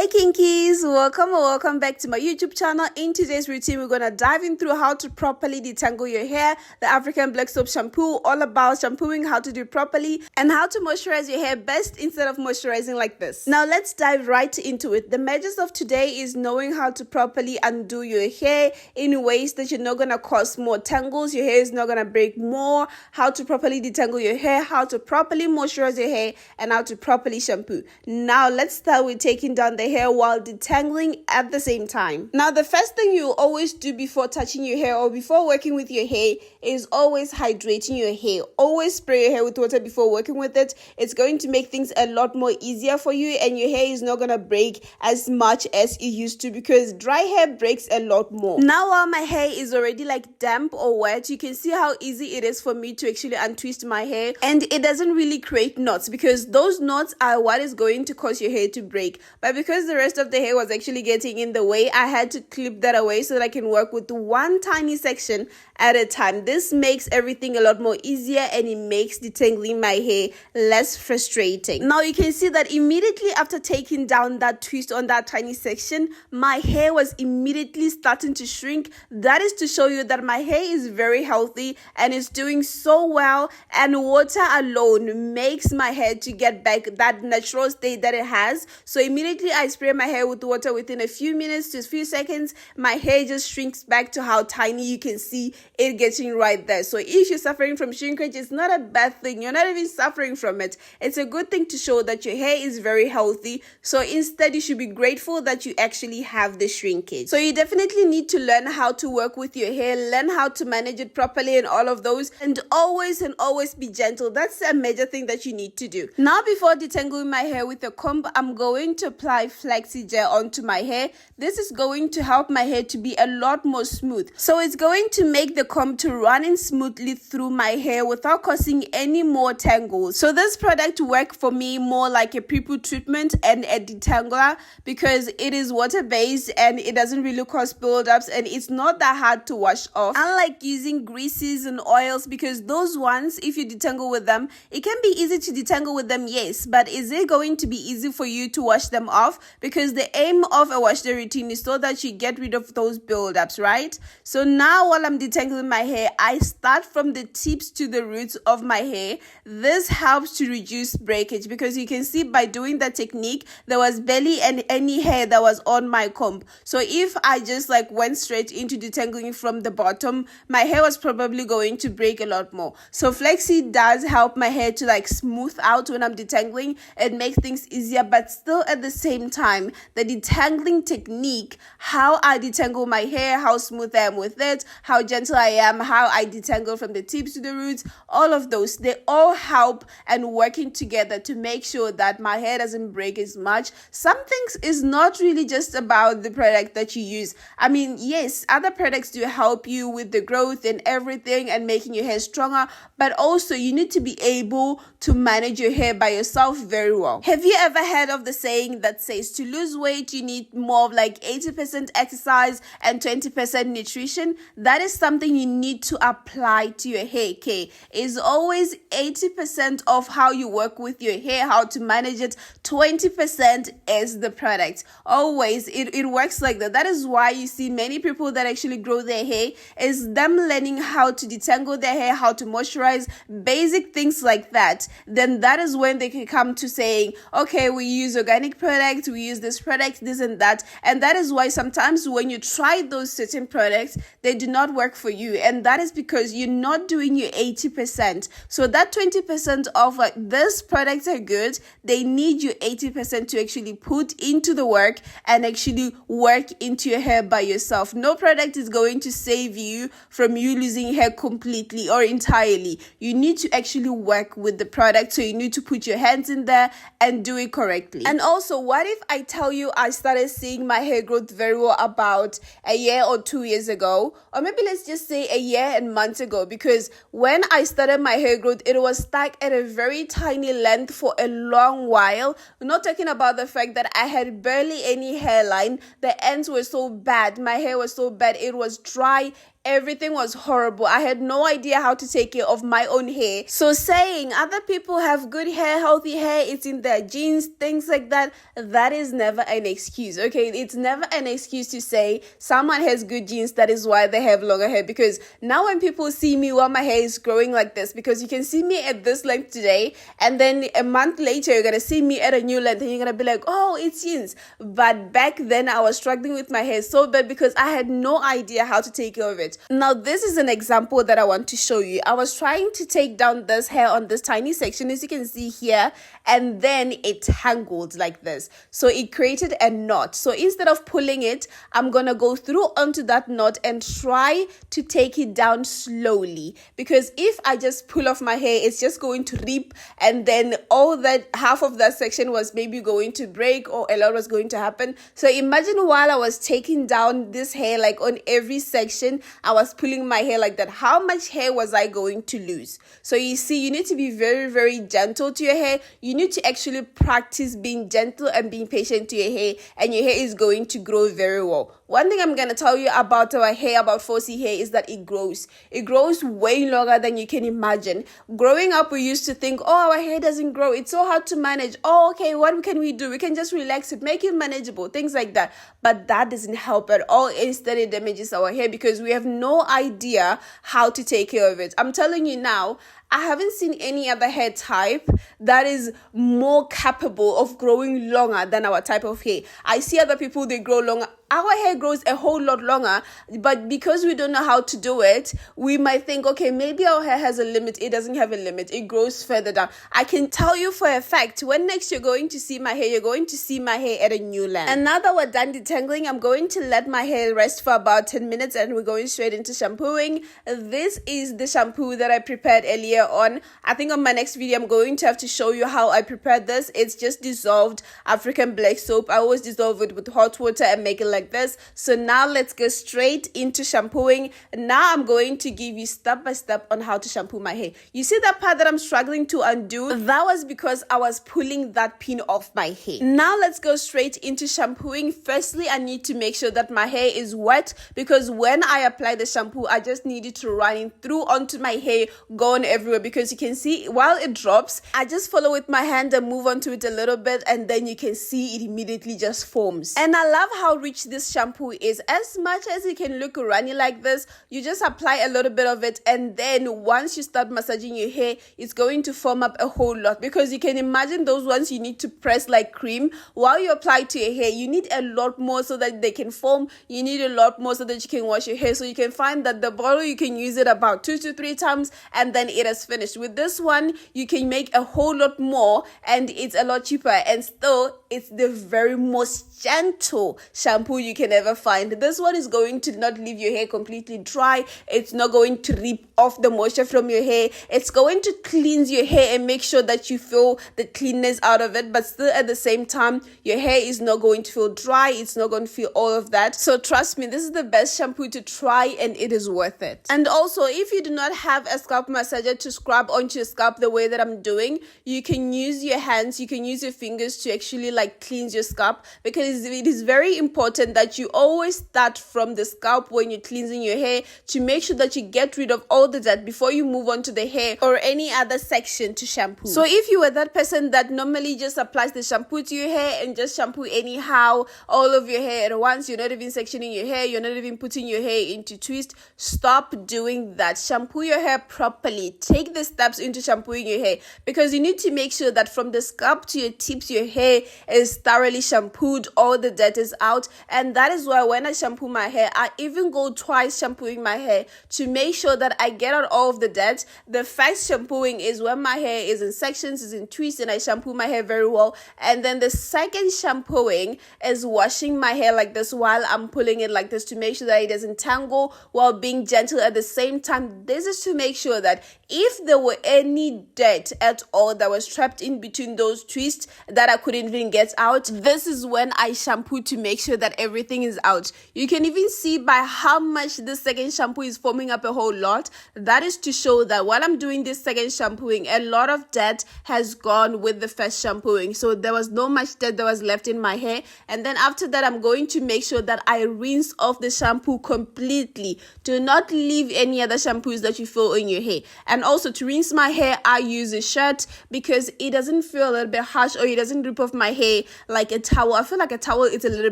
Hey kinkies, welcome back to my YouTube channel. In today's routine, we're gonna dive in through how to properly detangle your hair, the African Black Soap Shampoo, all about shampooing, how to do it properly, and how to moisturize your hair best instead of moisturizing like this. Now let's dive right into it. The measures of today is knowing how to properly undo your hair in ways that you're not gonna cause more tangles, your hair is not gonna break more, how to properly detangle your hair, how to properly moisturize your hair, and how to properly shampoo. Now let's start with taking down the hair while detangling at the same time. Now the first thing you always do before touching your hair or before working with your hair is always hydrating your hair. Always spray your hair with water before working with it. It's going to make things a lot more easier for you, and your hair is not going to break as much as it used to, because dry hair breaks a lot more. Now while my hair is already like damp or wet, you can see how easy it is for me to actually untwist my hair, and it doesn't really create knots, because those knots are what is going to cause your hair to break. But because the rest of the hair was actually getting in the way, I had to clip that away so that I can work with one tiny section at a time. This makes everything a lot more easier, and it makes detangling my hair less frustrating. Now you can see that immediately after taking down that twist on that tiny section, my hair was immediately starting to shrink. That is to show you that my hair is very healthy and is doing so well, and water alone makes my hair to get back that natural state that it has. So immediately I spray my hair with water, within a few minutes to a few seconds, my hair just shrinks back to how tiny you can see it getting right there. So if you're suffering from shrinkage, it's not a bad thing. You're not even suffering from it. It's a good thing to show that your hair is very healthy. So instead, you should be grateful that you actually have the shrinkage. So you definitely need to learn how to work with your hair, learn how to manage it properly and all of those, and always be gentle. That's a major thing that you need to do. Now before detangling my hair with a comb, I'm going to apply flaxseed gel onto my hair. This is going to help my hair to be a lot more smooth. So it's going to make the comb to run in smoothly through my hair without causing any more tangles. So this product works for me more like a pre-poo treatment and a detangler, because it is water-based and it doesn't really cause buildups, and it's not that hard to wash off. Unlike using greases and oils, because those ones, if you detangle with them, it can be easy to detangle with them, yes, but is it going to be easy for you to wash them off? Because the aim of a wash day routine is so that you get rid of those buildups, right? So now while I'm detangling my hair, I start from the tips to the roots of my hair. This helps to reduce breakage, because you can see by doing that technique, there was barely any hair that was on my comb. So if I just like went straight into detangling from the bottom, my hair was probably going to break a lot more. So flaxseed does help my hair to like smooth out when I'm detangling. It makes things easier, but still at the same time, the detangling technique, how I detangle my hair, how smooth I am with it, how gentle I am, how I detangle from the tips to the roots, all of those, they all help and working together to make sure that my hair doesn't break as much. Some things is not really just about the product that you use. I mean, yes, other products do help you with the growth and everything and making your hair stronger, but also you need to be able to manage your hair by yourself very well. Have you ever heard of the saying that says to lose weight, you need more of like 80% exercise and 20% nutrition? That is something you need to apply to your hair care. It's always 80% of how you work with your hair, how to manage it. 20% is the product. Always, it works like that. That is why you see many people that actually grow their hair is them learning how to detangle their hair, how to moisturize, basic things like that. Then that is when they can come to saying, okay, we use organic products, we use this product, this and that. And that is why sometimes when you try those certain products, they do not work for you. And that is because you're not doing your 80%. So that 20% of like, these products are good, they need you 80% to actually put into the work and actually work into your hair by yourself. No product is going to save you from you losing hair completely or entirely. You need to actually work with the product, so you need to put your hands in there and do it correctly. And also, what if I tell you I started seeing my hair growth very well about a year or 2 years ago, or maybe let's just say a year and months ago, because when I started my hair growth, it was stuck at a very tiny length for a long while. We're not talking about the fact that I had barely any hairline. The ends were so bad. My hair was so bad. It was dry everything was horrible. I had no idea how to take care of my own hair. So saying other people have good hair, healthy hair, it's in their genes, things like that, that is never an excuse, okay? It's never an excuse to say someone has good genes, that is why they have longer hair. Because now when people see me while my hair is growing like this, because you can see me at this length today, and then a month later you're gonna see me at a new length, and you're gonna be like, oh, it's genes. But back then I was struggling with my hair so bad because I had no idea how to take care of it. Now this is an example that I want to show you. I was trying to take down this hair on this tiny section, as you can see here, and then it tangled like this. So it created a knot. So instead of pulling it, I'm gonna go through onto that knot and try to take it down slowly, because if I just pull off my hair, it's just going to rip, and then all that half of that section was maybe going to break, or a lot was going to happen. So imagine while I was taking down this hair, like on every section I was pulling my hair like that, how much hair was I going to lose? So you see, you need to be very, very gentle to your hair. You need to actually practice being gentle and being patient to your hair, and your hair is going to grow very well. One thing I'm going to tell you about our hair, about 4C hair, is that it grows. It grows way longer than you can imagine. Growing up, we used to think, oh, our hair doesn't grow. It's so hard to manage. Oh, okay, what can we do? We can just relax it, make it manageable, things like that. But that doesn't help at all. Instead, it damages our hair because we have no idea how to take care of it. I'm telling you now, I haven't seen any other hair type that is more capable of growing longer than our type of hair. I see other people, they grow longer. Our hair grows a whole lot longer, but because we don't know how to do it, we might think, okay, maybe our hair has a limit. It doesn't have a limit. It grows further down. I can tell you for a fact, when next you're going to see my hair, you're going to see my hair at a new length. And now that we're done detangling, I'm going to let my hair rest for about 10 minutes and we're going straight into shampooing. This is the shampoo that I prepared earlier on. I think on my next video, I'm going to have to show you how I prepared this. It's just dissolved African black soap. I always dissolve it with hot water and make it like this. So now let's go straight into shampooing. Now I'm going to give you step by step on how to shampoo my hair. You see that part that I'm struggling to undo? That was because I was pulling that pin off my hair. Now let's go straight into shampooing. Firstly, I need to make sure that my hair is wet, because when I apply the shampoo, I just need it to run in through onto my hair, go on everywhere, because you can see while it drops, I just follow with my hand and move onto it a little bit, and then you can see it immediately just forms. And I love how rich this shampoo is. As much as it can look runny like this, you just apply a little bit of it, and then once you start massaging your hair, it's going to form up a whole lot, because you can imagine those ones you need to press like cream. While you apply to your hair, you need a lot more so that they can form. You need a lot more so that you can wash your hair. So you can find that the bottle, you can use it about 2 to 3 times and then it is finished. With this one, you can make a whole lot more and it's a lot cheaper, and still it's the very most gentle shampoo you can ever find. This one is going to not leave your hair completely dry. It's not going to rip off the moisture from your hair. It's going to cleanse your hair and make sure that you feel the cleanness out of it, but still at the same time, your hair is not going to feel dry. It's not going to feel all of that. So trust me, this is the best shampoo to try and it is worth it. And also, if you do not have a scalp massager to scrub onto your scalp the way that I'm doing, you can use your hands, you can use your fingers to actually like cleanse your scalp, because it is very important that you always start from the scalp when you're cleansing your hair, to make sure that you get rid of all the dirt before you move on to the hair or any other section to shampoo. So if you were that person that normally just applies the shampoo to your hair and just shampoo anyhow, all of your hair at once, you're not even sectioning your hair, you're not even putting your hair into twist, stop doing that. Shampoo your hair properly. Take the steps into shampooing your hair, because you need to make sure that from the scalp to your tips, your hair is thoroughly shampooed, all the dirt is out. And that is why when I shampoo my hair, I even go twice shampooing my hair to make sure that I get out all of the dirt. The first shampooing is when my hair is in sections, is in twists, and I shampoo my hair very well. And then the second shampooing is washing my hair like this while I'm pulling it like this, to make sure that it doesn't tangle while being gentle at the same time. This is to make sure that if there were any dirt at all that was trapped in between those twists that I couldn't even get out, this is when I shampoo to make sure that everything is out. You can even see by how much this second shampoo is forming up a whole lot. That is to show that while I'm doing this second shampooing, a lot of dirt has gone with the first shampooing. So there was no much dirt that was left in my hair. And then after that, I'm going to make sure that I rinse off the shampoo completely. Do not leave any other shampoos that you feel in your hair. And also to rinse my hair, I use a shirt because it doesn't feel a little bit harsh, or it doesn't rip off my hair like a towel. I feel like a towel is a little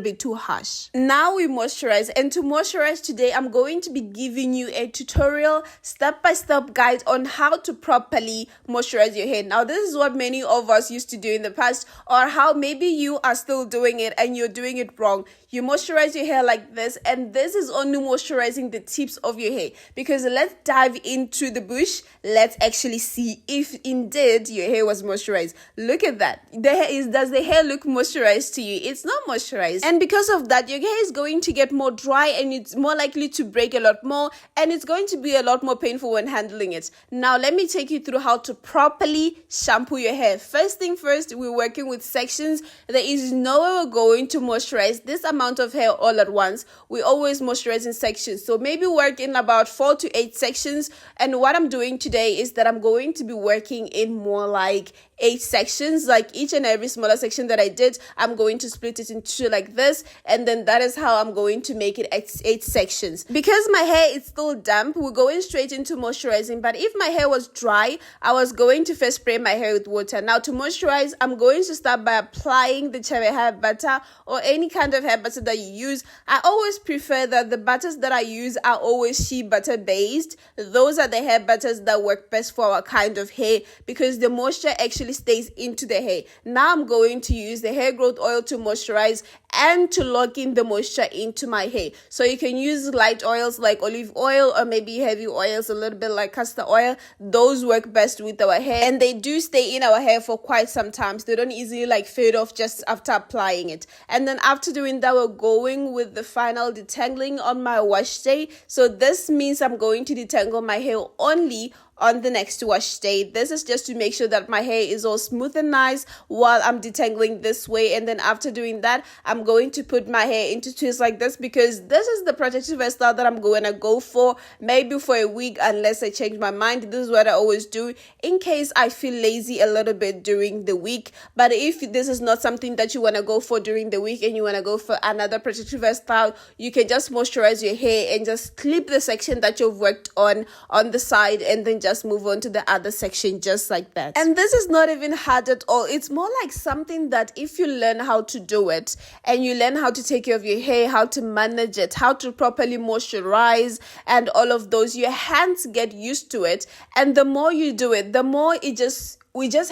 bit too harsh. Now we moisturize, and to moisturize today, I'm going to be giving you a tutorial, step-by-step guide on how to properly moisturize your hair. Now this is what many of us used to do in the past, or how maybe you are still doing it and you're doing it wrong. You moisturize your hair like this, and this is only moisturizing the tips of your hair. Because let's dive into the bush. Let's actually see if indeed your hair was moisturized. Look at that. Does the hair look moisturized to you? It's not moisturized. And because of that, your hair is going to get more dry, and it's more likely to break a lot more, and it's going to be a lot more painful when handling it. Now, let me take you through how to properly shampoo your hair. First thing first, we're working with sections. There is no way we're going to moisturize this amount of hair all at once. We always moisturize in sections. So maybe work in about 4 to 8 sections. And what I'm doing today is that I'm going to be working in more like 8 sections. Like each and every smaller section that I did, I'm going to split it into like this, and then that is how I'm going to make it 8 sections. Because my hair is still damp, we're going straight into moisturizing. But if my hair was dry, I was going to first spray my hair with water. Now to moisturize, I'm going to start by applying the cherry hair butter, or any kind of hair butter that you use. I always prefer that the butters that I use are always shea butter based. Those are the hair butters that work best for our kind of hair, because the moisture actually stays into the hair. Now I'm going to use the hair growth oil to moisturize and to lock in the moisture into my hair. So you can use light oils like olive oil, or maybe heavy oils a little bit like castor oil. Those work best with our hair, and they do stay in our hair for quite some time. So they don't easily like fade off just after applying it. And then after doing that, we're going with the final detangling on my wash day. So this means I'm going to detangle my hair only on the next wash day. This is just to make sure that my hair is all smooth and nice while I'm detangling this way. And then after doing that, I'm going to put my hair into twists like this, because this is the protective hairstyle that I'm going to go for, maybe for a week, unless I change my mind. This is what I always do in case I feel lazy a little bit during the week. But if this is not something that you want to go for during the week, and you want to go for another protective hairstyle, you can just moisturize your hair and just clip the section that you've worked on the side, and then just move on to the other section just like that. And this is not even hard at all. It's more like something that if you learn how to do it, and you learn how to take care of your hair, how to manage it, how to properly moisturize, and all of those, your hands get used to it. And the more you do it, the more it just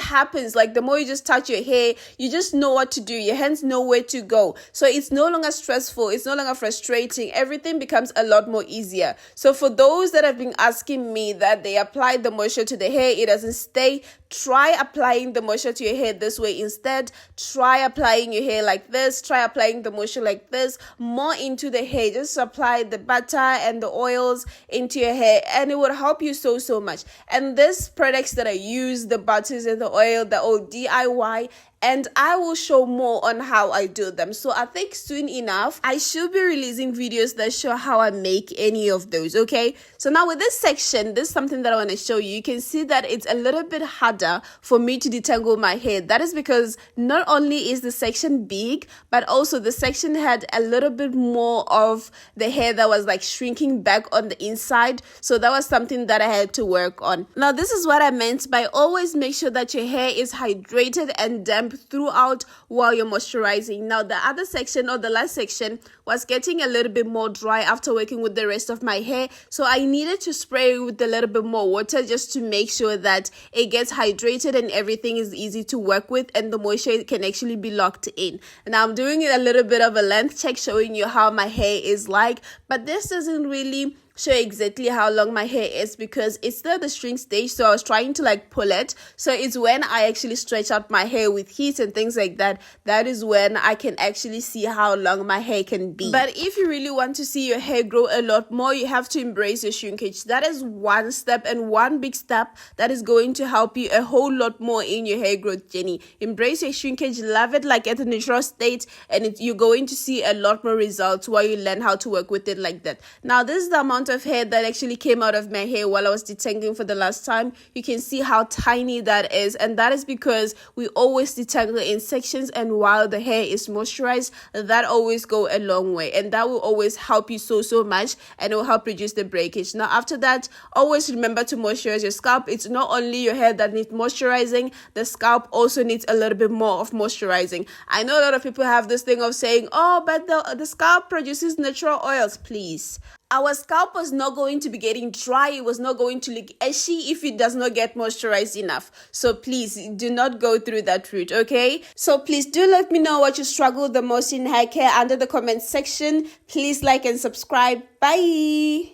happens. Like the more you just touch your hair, you just know what to do. Your hands know where to go. So it's no longer stressful. It's no longer frustrating. Everything becomes a lot more easier. So for those that have been asking me that they apply the moisture to the hair, it doesn't stay, try applying the moisture to your hair this way instead. Try applying your hair like this. Try applying the moisture like this, more into the hair. Just apply the butter and the oils into your hair, and it would help you so much. And these products that I use, the butter and the oil, the old DIY, and I will show more on how I do them. So I think soon enough, I should be releasing videos that show how I make any of those, okay? So now with this section, this is something that I want to show you. You can see that it's a little bit harder for me to detangle my hair. That is because not only is the section big, but also the section had a little bit more of the hair that was like shrinking back on the inside. So that was something that I had to work on. Now this is what I meant by always make sure that your hair is hydrated and damp throughout while you're moisturizing. Now the other section, or the last section, was getting a little bit more dry after working with the rest of my hair, so I needed to spray with a little bit more water just to make sure that it gets hydrated and everything is easy to work with, and the moisture can actually be locked in. Now I'm doing a little bit of a length check, showing you how my hair is like, but this doesn't really show exactly how long my hair is, because it's still the string stage, so I was trying to like pull it. So it's when I actually stretch out my hair with heat and things like that, that is when I can actually see how long my hair can be. But if you really want to see your hair grow a lot more, you have to embrace your shrinkage. That is one step, and one big step that is going to help you a whole lot more in your hair growth journey. Embrace your shrinkage, love it like at a natural state, and you're going to see a lot more results while you learn how to work with it like that. Now this is the amount of hair that actually came out of my hair while I was detangling for the last time. You can see how tiny that is, and that is because we always detangle in sections, and while the hair is moisturized, that always go a long way, and that will always help you so much, and it will help reduce the breakage. Now after that, always remember to moisturize your scalp. It's not only your hair that needs moisturizing, the scalp also needs a little bit more of moisturizing. I know a lot of people have this thing of saying, oh, but the scalp produces natural oils. Please, our scalp was not going to be getting dry, it was not going to look ashy if it does not get moisturized enough. So please do not go through that route, okay? So please do let me know what you struggle the most in hair care under the comment section. Please like and subscribe. Bye.